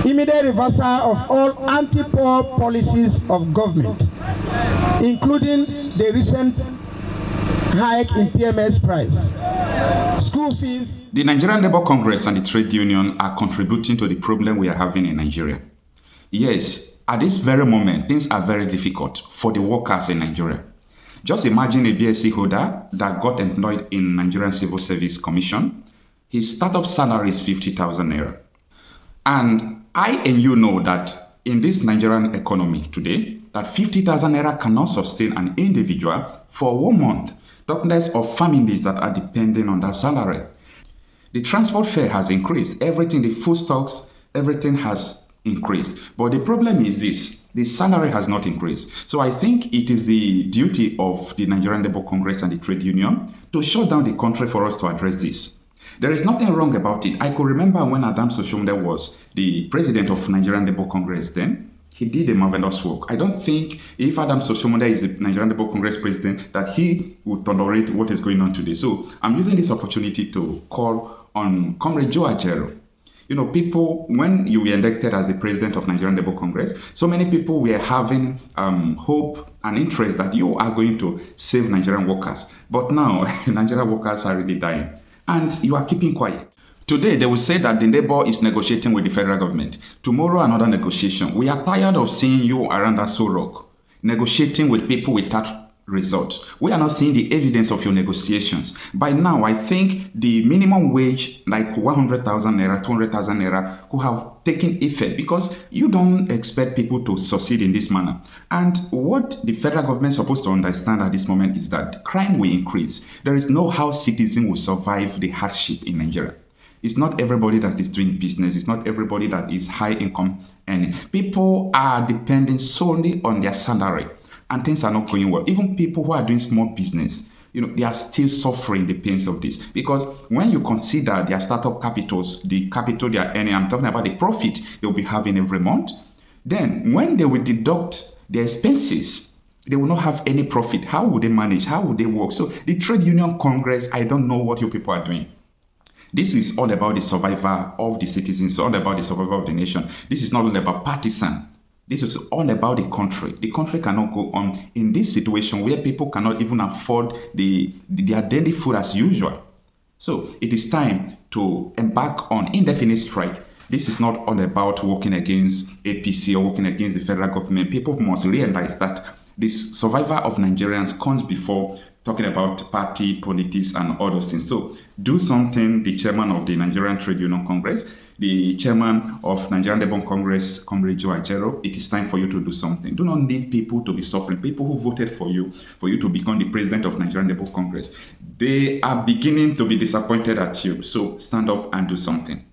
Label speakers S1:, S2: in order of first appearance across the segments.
S1: immediate reversal of all anti-poor policies of government, including the recent hike in PMS price, school fees.
S2: The Nigerian Labour Congress and the trade union are contributing to the problem we are having in Nigeria. Yes, at this very moment, things are very difficult for the workers in Nigeria. Just imagine a BSc holder that got employed in Nigerian Civil Service Commission. His startup salary is 50,000 naira. And I and you know that in this Nigerian economy today, that 50,000 naira cannot sustain an individual for 1 month, talk less of families that are depending on that salary. The transport fare has increased. Everything, the foodstuffs, everything has increased. But the problem is this: the salary has not increased. So I think it is the duty of the Nigerian Labour Congress and the trade union to shut down the country for us to address this. There is nothing wrong about it. I could remember when Adams Oshiomhole was the president of Nigerian Labour Congress then. He did a marvelous work. I don't think if Adams Oshiomhole is the Nigerian Labour Congress president that he would tolerate what is going on today. So I'm using this opportunity to call on Comrade Joe Ajero. You know, people, when you were elected as the president of Nigerian Labour Congress, so many people were having hope and interest that you are going to save Nigerian workers. But now, Nigerian workers are really dying. And you are keeping quiet. Today, they will say that the Labour is negotiating with the federal government. Tomorrow, another negotiation. We are tired of seeing you around that rock, negotiating with people without results. We are not seeing the evidence of your negotiations. By now, I think the minimum wage, like 100,000 naira, 200,000 naira, could have taken effect because you don't expect people to succeed in this manner. And what the federal government is supposed to understand at this moment is that crime will increase. There is no how citizens will survive the hardship in Nigeria. It's not everybody that is doing business. It's not everybody that is high income earning. People are depending solely on their salary. And things are not going well. Even people who are doing small business, you know, they are still suffering the pains of this. Because when you consider their startup capitals, the capital they are earning, I'm talking about the profit they'll be having every month, then when they will deduct their expenses, they will not have any profit. How will they manage? How will they work? So the Trade Union Congress, I don't know what you people are doing. This is all about the survival of the citizens, all about the survival of the nation. This is not all about partisan. This is all about the country. The country cannot go on in this situation where people cannot even afford their daily food as usual. So it is time to embark on indefinite strike. This is not all about working against APC or working against the federal government. People must realize that this survival of Nigerians comes before talking about party, politics, and all those things. So do something, the chairman of the Nigerian Trade Union Congress, the chairman of Nigerian Labour Congress, Comrade Joe Ajero, it is time for you to do something. Do not leave people to be suffering. People who voted for you to become the president of Nigerian Labour Congress, they are beginning to be disappointed at you. So stand up and do something.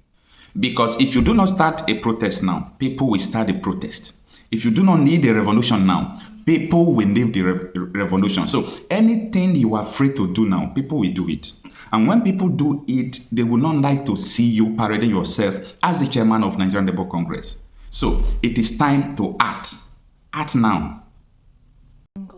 S2: Because if you do not start a protest now, people will start a protest. If you do not need a revolution now, people will need the revolution. So anything you are free to do now, people will do it. And when people do it, they will not like to see you parading yourself as the chairman of Nigerian Labour Congress. So it is time to act. Act now.
S3: Thank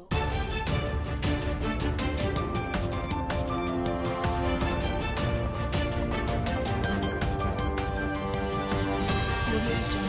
S3: you.